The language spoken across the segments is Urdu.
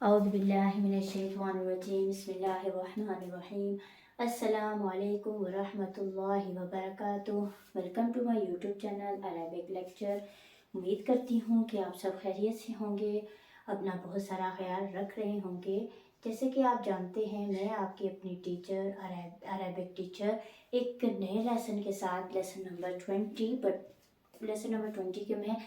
اعوذ باللہ من الشیطان الرجیم بسم اللہ الرحمن الرحیم السلام علیکم ورحمۃ اللہ وبرکاتہ۔ Welcome to my YouTube channel Arabic lecture. امید کرتی ہوں کہ آپ سب خیریت سے ہوں گے، اپنا بہت سارا خیال رکھ رہے ہوں گے۔ جیسے کہ آپ جانتے ہیں میں آپ کی اپنی ٹیچر عربک ٹیچر ایک نئے لیسن کے ساتھ lesson number 20 but lesson number 20 کے میں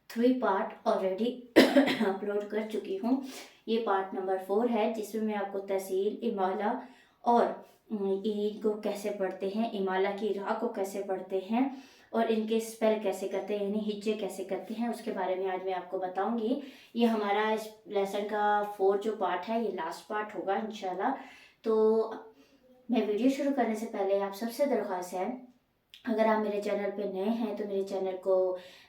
3 پارٹ آلریڈی اپلوڈ کر چکی ہوں۔ یہ پارٹ نمبر 4 ہے جس میں میں آپ کو تحصیل، امالہ اور عید کو کیسے پڑھتے ہیں، امالہ کی راہ کو کیسے پڑھتے ہیں اور ان کے اسپیل کیسے کرتے ہیں، یعنی ہجے کیسے کرتے ہیں، اس کے بارے میں آج میں آپ کو بتاؤں گی۔ یہ ہمارا اس لیسن کا 4 جو پارٹ ہے یہ لاسٹ پارٹ ہوگا انشاءاللہ۔ تو میں ویڈیو شروع کرنے سے پہلے آپ سب سے درخواست ہے، اگر آپ میرے چینل پہ نئے ہیں تو میرے چینل کو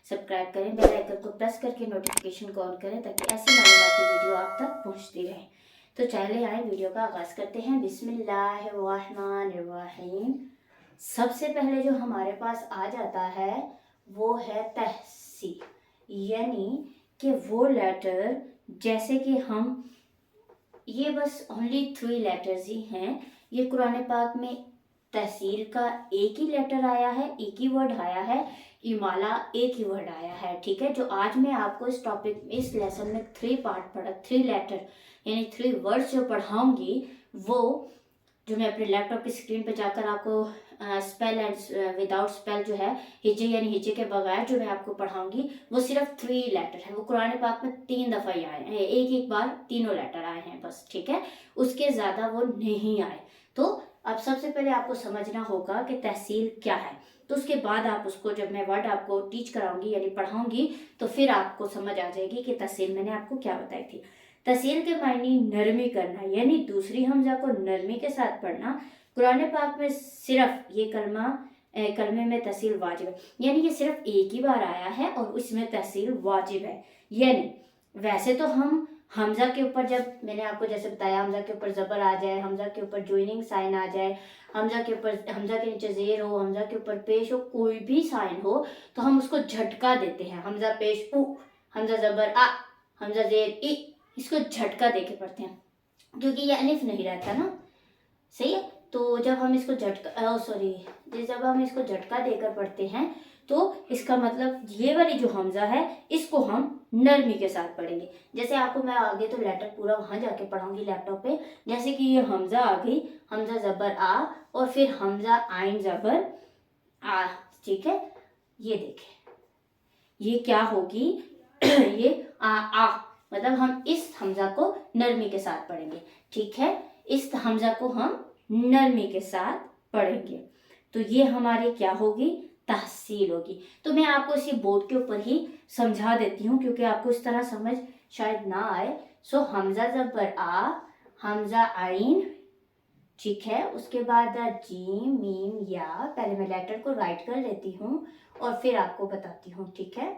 سبسکرائب کریں، بیل آئیکن کو پریس کر کے نوٹیفیکیشن کو آن کریں تاکہ ایسی معلوماتی ویڈیو آپ تک پہنچتی رہے۔ تو چلے آئیں ویڈیو کا آغاز کرتے ہیں۔ بسم اللہ الرحمن الرحیم۔ سب سے پہلے جو ہمارے پاس آ جاتا ہے وہ ہے تحصیل، یعنی کہ وہ لیٹر جیسے کہ ہم یہ بس اونلی 3 لیٹرز ہی ہیں۔ یہ قرآن پاک میں تحصیل کا ایک ہی لیٹر آیا ہے، ایک ہی ورڈ آیا ہے، امالہ ایک ہی ورڈ آیا ہے، ٹھیک ہے۔ جو آج میں آپ کو اس ٹاپک اس لیسن میں 3 لیٹر یعنی 3 ورڈز جو پڑھاؤں گی، وہ جو میں اپنے لیپ ٹاپ کی اسکرین پہ جا کر آپ کو اسپیل اینڈ وداؤٹ اسپیل جو ہے ہجے یعنی ہجے کے بغیر جو میں آپ کو پڑھاؤں گی وہ صرف 3 لیٹر ہے۔ وہ قرآن پاک میں 3 دفعہ ہی آئے ہیں، ایک بار تینوں لیٹر آئے ہیں بس، ٹھیک ہے، اس کے زیادہ وہ نہیں آئے۔ تو اب سب سے پہلے آپ کو سمجھنا ہوگا کہ تحصیل کیا ہے، تو اس کے بعد آپ اس کو جب میں ورڈ آپ کو ٹیچ کراؤں گی یعنی پڑھاؤں گی تو پھر آپ کو سمجھ آ جائے گی کہ تحصیل میں نے آپ کو کیا بتائی تھی۔ تحصیل کے معنی نرمی کرنا، یعنی دوسری حمزہ کو نرمی کے ساتھ پڑھنا۔ قرآن پاک میں صرف یہ کلمے میں تحصیل واجب ہے، یعنی یہ صرف ایک ہی بار آیا ہے اور اس میں تحصیل واجب ہے۔ یعنی ویسے تو ہم حمزہ کے اوپر، جب میں نے آپ کو جیسے بتایا حمزہ کے اوپر زبر آ جائے، حمزہ کے اوپر جوائننگ سائن آ جائے، حمزہ کے نیچے زیر ہو، حمزہ کے اوپر پیش ہو، کوئی بھی سائن ہو تو ہم اس کو جھٹکا دیتے ہیں۔ حمزہ پیش او، حمزہ زبر آ، حمزہ زیر ای، اس کو جھٹکا دے کے پڑھتے ہیں کیونکہ یہ الف نہیں رہتا نا، صحیح ہے۔ تو جب ہم اس کو جھٹکا دے کر پڑھتے ہیں تو اس کا مطلب یہ والی جو حمزہ ہے اس کو ہم نرمی کے ساتھ پڑھیں گے۔ جیسے آپ کو میں آگے تو لیٹر پورا وہاں جا کے پڑھاؤں گی لیپ ٹاپ پہ، جیسے کہ یہ حمزہ آ گئی، حمزہ زبر آ اور پھر حمزہ عین زبر آ، ٹھیک ہے۔ یہ دیکھیں یہ کیا ہوگی یہ آ مطلب ہم اس حمزہ کو نرمی کے ساتھ پڑھیں گے، ٹھیک ہے، اس حمزہ کو ہم نرمی کے ساتھ پڑھیں گے۔ تو یہ ہماری کیا ہوگی، تحصیل ہوگی۔ تو میں آپ کو اسی بورڈ کے اوپر ہی سمجھا دیتی ہوں کیونکہ آپ کو اس طرح سمجھ شاید نہ آئے۔ حمزہ زبر آ، حمزہ عین، ٹھیک ہے، اس کے بعد جیم میم یا، پہلے میں لیٹر کو رائٹ کر لیتی ہوں اور پھر آپ کو بتاتی ہوں، ٹھیک ہے۔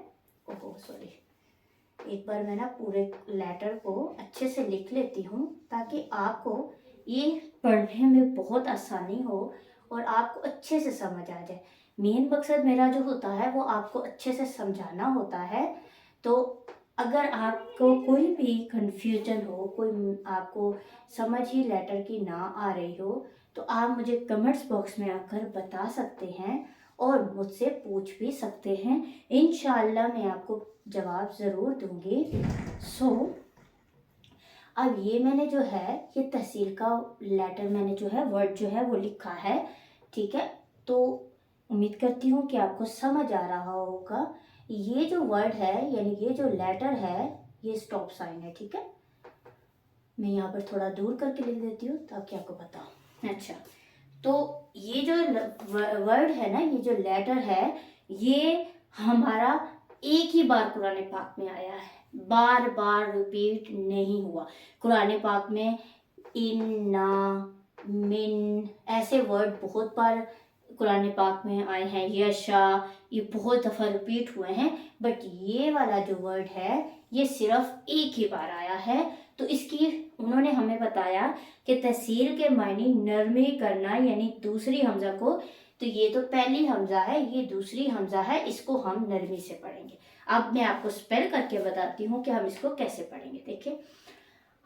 ایک بار میں نا پورے لیٹر کو اچھے سے لکھ لیتی ہوں تاکہ آپ کو یہ پڑھنے میں بہت آسانی ہو اور آپ کو اچھے سے سمجھ آ جائے۔ مین مقصد میرا جو ہوتا ہے وہ آپ کو اچھے سے سمجھانا ہوتا ہے۔ تو اگر آپ کو کوئی بھی کنفیوژن ہو، کوئی آپ کو سمجھ ہی لیٹر کی نہ آ رہی ہو تو آپ مجھے کمنٹس باکس میں آ کر بتا سکتے ہیں اور مجھ سے پوچھ بھی سکتے ہیں، انشاءاللہ میں آپ کو جواب ضرور دوں گی۔ اب یہ میں نے جو ہے یہ تحصیل کا لیٹر میں نے جو ہے ورڈ جو ہے وہ لکھا ہے، ٹھیک ہے۔ تو امید کرتی ہوں کہ آپ کو سمجھ آ رہا ہوگا۔ یہ جو ورڈ ہے یعنی یہ جو لیٹر ہے یہ سٹاپ سائن ہے، ٹھیک ہے۔ میں یہاں پر تھوڑا دور کر کے لکھ دیتی ہوں تاکہ آپ کو پتا ہو۔ اچھا، تو یہ جو ورڈ ہے نا، یہ جو لیٹر ہے یہ ہمارا ایک ہی بار قرآن پاک میں آیا ہے، بار بار ریپیٹ نہیں ہوا۔ قرآن پاک میں ان، نا، من ایسے ورڈ بہت بار قرآن پاک میں آئے ہیں، یشا، یہ بہت دفعہ ریپیٹ ہوئے ہیں، بٹ یہ والا جو ورڈ ہے یہ صرف ایک ہی بار آیا ہے۔ تو اس کی انہوں نے ہمیں بتایا کہ تحصیل کے معنی نرمی کرنا، یعنی دوسری حمزہ کو، تو یہ تو پہلی حمزہ ہے، یہ دوسری حمزہ ہے، اس کو ہم نرمی سے پڑھیں گے۔ اب میں آپ کو اسپیل کر کے بتاتی ہوں کہ ہم اس کو کیسے پڑھیں گے، دیکھیں۔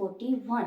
41।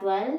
12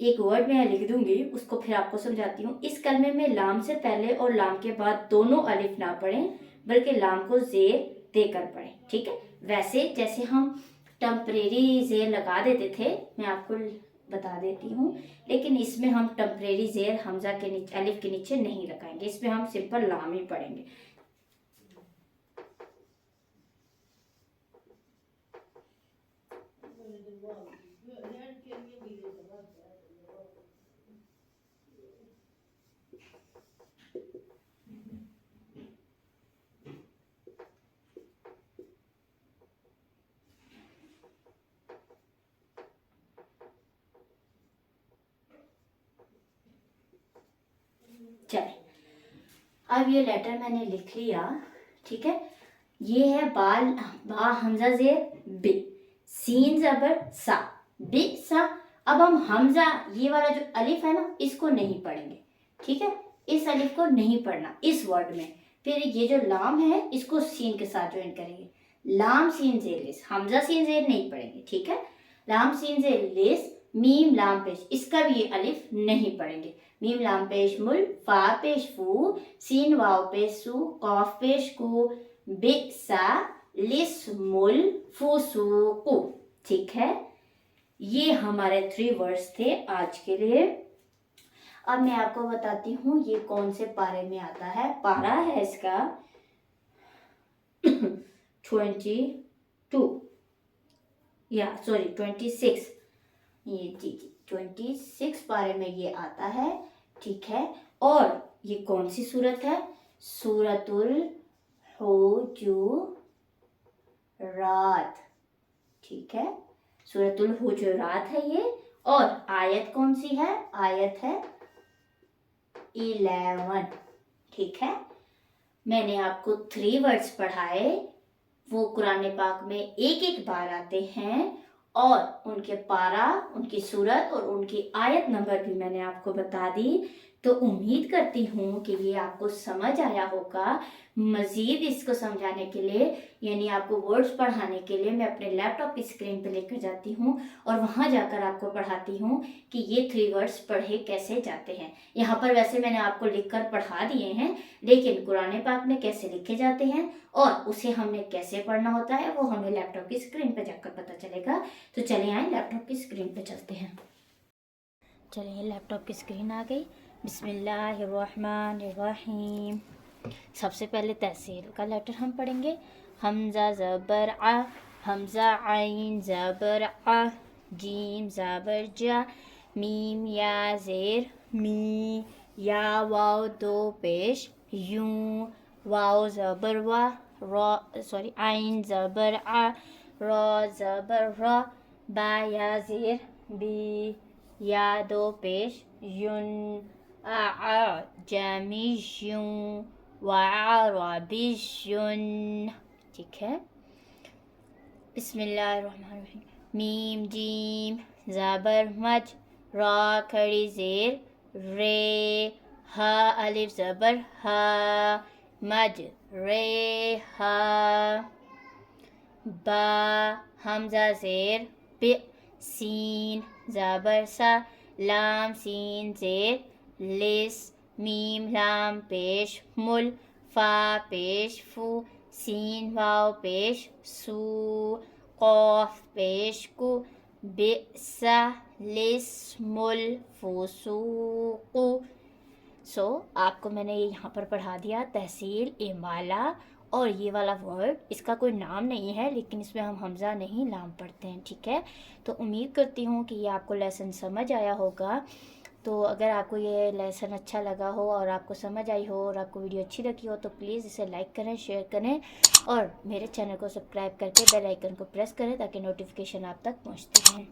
ایک ورڈ میں لکھ دوں گی، اس کو پھر آپ کو سمجھاتی ہوں۔ اس کلمے میں لام سے پہلے اور لام کے بعد دونوں الف نہ پڑھیں، بلکہ لام کو زیر دے کر پڑھیں، ٹھیک ہے؟ ویسے جیسے ہم ٹمپریری زیر لگا دیتے تھے، میں آپ کو بتا دیتی ہوں، لیکن اس میں ہم ٹمپریری زیر حمزہ کے نیچے، الف کے نیچے نہیں لگائیں گے، اس میں ہم سمپل لام ہی پڑھیں گے۔ چلیں، اب یہ لیٹر میں نے لکھ لیا، ٹھیک ہے؟ یہ ہے با حمزہ زیر بے، سین زبر سا، بے سا۔ اب ہم حمزہ، یہ والا جو الف ہے نا، اس کو نہیں پڑھیں گے، ٹھیک ہے؟ اس الف کو نہیں پڑھنا اس ورڈ میں۔ پھر یہ جو لام ہے، اس کو سین کے ساتھ جوائن کریں گے، لام سین زیر لیس، حمزہ سین زیر نہیں پڑھیں گے، ٹھیک ہے؟ لام سین زیر لیس، میم لام پیش، اس کا بھی یہ الف نہیں پڑھیں گے۔ میم لام پیش مل، فا پیش فو، سین واو پیش سو، قاف پیش کو، بئسا لسم الفسوق، ٹھیک ہے؟ یہ ہمارے 3 ورڈز تھے آج کے لیے۔ اب میں آپ کو بتاتی ہوں یہ کون سے پارے میں آتا ہے۔ پارا ہے اس کا 26، یہ جی 26 پارے میں یہ آتا ہے، ٹھیک ہے؟ اور یہ کون سی سورت ہے؟ سورۃ الحجرات، ٹھیک ہے؟ سورۃ الحجرات ہے یہ، اور آیت کون سی ہے؟ آیت ہے 11، ٹھیک ہے؟ میں نے آپ کو 3 ورڈز پڑھائے، وہ قرآن پاک میں ایک بار آتے ہیں، اور ان کے پارا، ان کی سورت اور ان کی آیت نمبر بھی میں نے آپ کو بتا دی۔ تو امید کرتی ہوں کہ یہ آپ کو سمجھ آیا ہوگا۔ مزید اس کو سمجھانے کے لیے، یعنی آپ کو ورڈز پڑھانے کے لیے، میں اپنے لیپ ٹاپ کی اسکرین پہ لے کر جاتی ہوں اور وہاں جا کر آپ کو پڑھاتی ہوں کہ یہ 3 ورڈز پڑھے کیسے جاتے ہیں۔ یہاں پر ویسے میں نے آپ کو لکھ کر پڑھا دیے ہیں، لیکن قرآن پاک میں کیسے لکھے جاتے ہیں اور اسے ہم نے کیسے پڑھنا ہوتا ہے، وہ ہمیں لیپ ٹاپ کی اسکرین پہ جا کر پتہ چلے گا۔ تو چلیں آئیں لیپ ٹاپ کی اسکرین پہ چلتے ہیں۔ چلیں، لیپ ٹاپ کی اسکرین آ گئی۔ بسم اللہ الرحمن الرحیم۔ سب سے پہلے تحصیل کا لیٹر ہم پڑھیں گے۔ حمزہ زبر ع، حمزہ عین زبر ع، جیم زبر جا، میم یا زیر می، یا واو 2 پیش یوں، واو زبر وا، عین زبر ع، را زبر را، با یا زیر بی، یا 2 پیش یون، جمی یوں، وعربی یون، ٹھیک ہے؟ بسم اللہ الرحمن الرحیم۔ میم جیم زبر مج، را کھڑی زیر رے، ہا الف زبر ہا، مج رے ہا، با حمزہ زیر ب، سین زبر سا، لام سین زیر لس، میم لام پیش مل، فا پیش فو، سین واو پیش سو، قاف پیش کو، بئسا لسم الفسوق۔ آپ کو میں نے یہاں پر پڑھا دیا تحصیل، امالہ، اور یہ والا ورڈ اس کا کوئی نام نہیں ہے، لیکن اس میں ہم حمزہ نہیں لام پڑھتے ہیں، ٹھیک ہے؟ تو امید کرتی ہوں کہ یہ آپ کو لیسن سمجھ آیا ہوگا۔ تو اگر آپ کو یہ لیسن اچھا لگا ہو اور آپ کو سمجھ آئی ہو اور آپ کو ویڈیو اچھی لگی ہو تو پلیز اسے لائک کریں، شیئر کریں، اور میرے چینل کو سبسکرائب کر کے بیل آئیکن کو پریس کریں تاکہ نوٹیفیکیشن آپ تک پہنچتی رہیں۔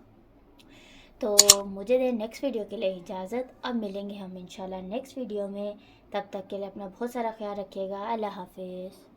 تو مجھے دیں نیکسٹ ویڈیو کے لیے اجازت۔ اب ملیں گے ہم انشاءاللہ نیکسٹ ویڈیو میں، تب تک کے لیے اپنا بہت سارا خیال رکھیے گا۔ اللہ حافظ۔